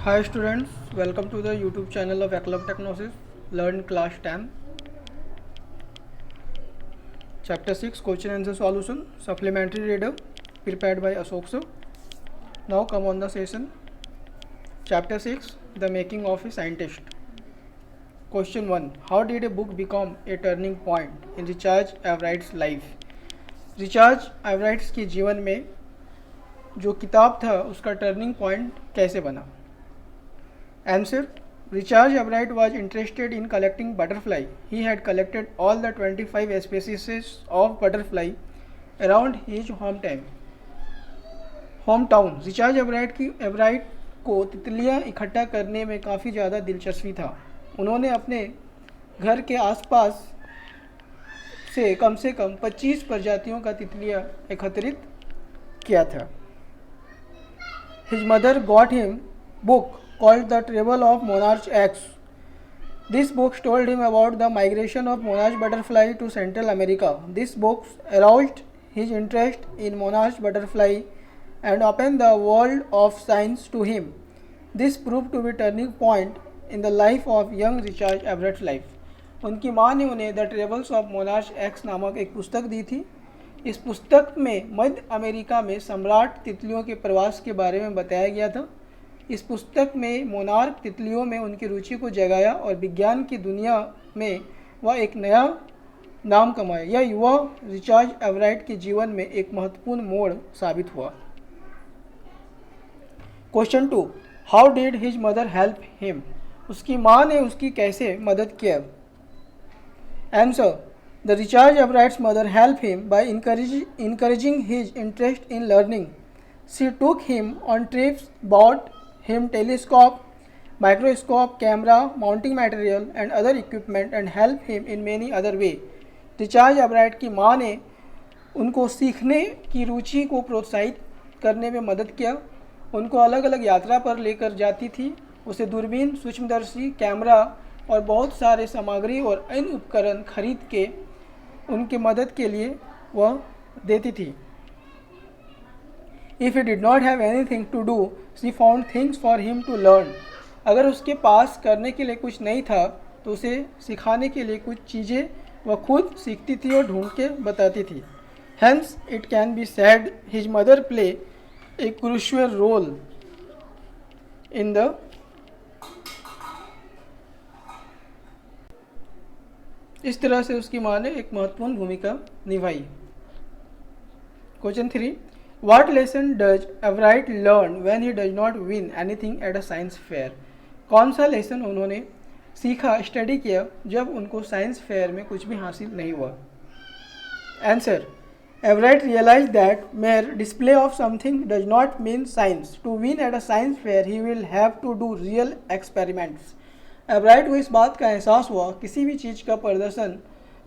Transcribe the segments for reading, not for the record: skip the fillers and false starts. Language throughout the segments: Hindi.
Hi students, welcome to the YouTube channel of Eclub Technosis. Learn class 10. Chapter 6 Question Answer Solution Supplementary Reader prepared by Ashok sir. Now come on the session. Chapter 6 The Making of a Scientist. Question 1 How did a book become a turning point in Richard Everett's life? Richard Everett's के जीवन में जो किताब था उसका टर्निंग पॉइंट कैसे बना? Answer. Richard Everett was interested in collecting butterfly. He had collected all the 25 species of butterfly around his hometown. Richard Everett को तितलियां इकट्ठा करने में काफ़ी ज़्यादा दिलचस्पी था. उन्होंने अपने घर के आसपास से कम 25 प्रजातियों का तितलियां एकत्रित किया था. His mother got him book called The Table of Monarch X. This book told him about the migration of monarch butterfly to Central America. This book aroused his interest in monarch butterfly and opened the world of science to him. This proved to be turning point in the life of young Richard Everett's life. उनकी माँ ने उन्हें the travels of monarch x नामक एक पुस्तक दी थी. इस पुस्तक में मध्य अमेरिका में सम्राट तितलियों के प्रवास के बारे में बताया गया था. इस पुस्तक में मोनार्क तितलियों में उनकी रुचि को जगाया और विज्ञान की दुनिया में वह एक नया नाम कमाया. यह युवा रिचार्ड एवराइट के जीवन में एक महत्वपूर्ण मोड़ साबित हुआ. Question 2 how did his mother help him? उसकी माँ ने उसकी कैसे मदद किया? Answer. The Richard Everett's mother help him by encouraging his interest in learning. She took him on trips, bought him telescope, microscope, camera, mounting material and other equipment and help him in many other way. Richard Everett की माँ ने उनको सीखने की रुचि को प्रोत्साहित करने में मदद किया. उनको अलग अलग यात्रा पर लेकर जाती थी. उसे दूरबीन, सूक्ष्मदर्शी, कैमरा और बहुत सारे सामग्री और अन्य उपकरण खरीद के उनकी मदद के लिए वह देती थी. If he did not have anything to do, she found things for him to learn. अगर उसके पास करने के लिए कुछ नहीं था तो उसे सिखाने के लिए कुछ चीज़ें वह खुद सीखती थी और ढूंढ के बताती थी. Hence, it can be said his mother played a crucial role in the इस तरह से उसकी माँ ने एक महत्वपूर्ण भूमिका निभाई. Question 3 What lesson does Everett learn when he does not win anything at a science fair? कौन सा लेसन उन्होंने सीखा, स्टडी किया जब उनको साइंस फेयर में कुछ भी हासिल नहीं हुआ? Answer. Everett realized that mere display of something does not mean science. To win at a science fair, he will have to do real experiments. एवराइट को इस बात का एहसास हुआ किसी भी चीज़ का प्रदर्शन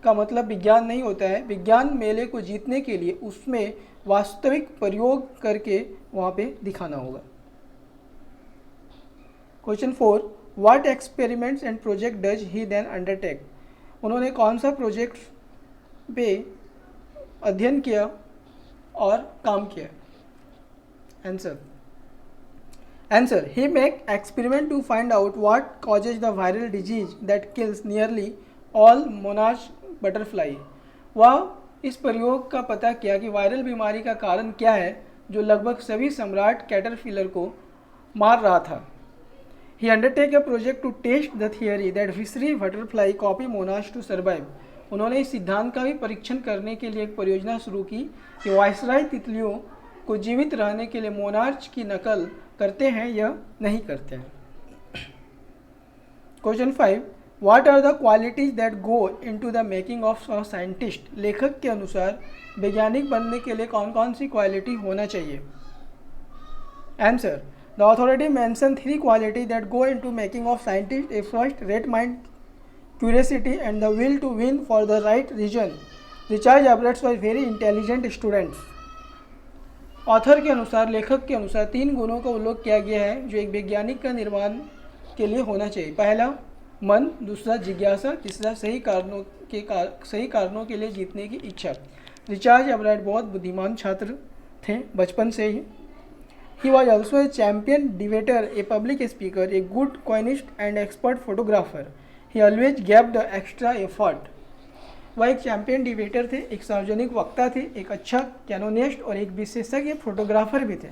का मतलब विज्ञान नहीं होता है. विज्ञान मेले को जीतने के लिए उसमें वास्तविक प्रयोग करके वहाँ पे दिखाना होगा. Question 4 what experiments and project does he then undertake? उन्होंने कौन सा प्रोजेक्ट पे अध्ययन किया और काम किया? Answer. He make experiment to find out what causes the viral disease that kills nearly all monarch butterfly. वह इस प्रयोग का पता किया कि वायरल बीमारी का कारण क्या है जो लगभग सभी सम्राट कैटरपिलर को मार रहा था. He undertake a project to test the theory that fishery butterfly copy monarchs to survive. उन्होंने इस सिद्धांत का भी परीक्षण करने के लिए एक परियोजना शुरू की कि वायसराय तितलियों को जीवित रहने के लिए मोनार्च की नकल करते हैं या नहीं करते हैं. Question 5 what are the qualities that go into the making of a scientist? लेखक के अनुसार वैज्ञानिक बनने के लिए कौन कौन सी क्वालिटी होना चाहिए? Answer. The authority mention 3 quality that go into making of scientist. A first rate mind, curiosity and the will to win for the right reason. Richard Everett was very intelligent student. Author के अनुसार, लेखक के अनुसार 3 गुणों का उल्लेख किया गया है जो एक वैज्ञानिक का निर्माण के लिए होना चाहिए. पहला मन, दूसरा जिज्ञासा, तीसरा सही कारणों के लिए जीतने की इच्छा. रिचार्ड एवरेट बहुत बुद्धिमान छात्र थे बचपन से ही. He was also a champion debater, a public speaker, a good coinist and expert photographer. He always gave the extra effort. वह एक चैंपियन डिबेटर थे, एक सार्वजनिक वक्ता थे, एक अच्छा कैनोनिस्ट और एक विशेषज्ञ फोटोग्राफर भी थे।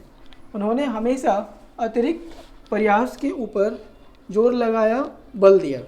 उन्होंने हमेशा अतिरिक्त प्रयास के ऊपर जोर लगाया, बल दिया।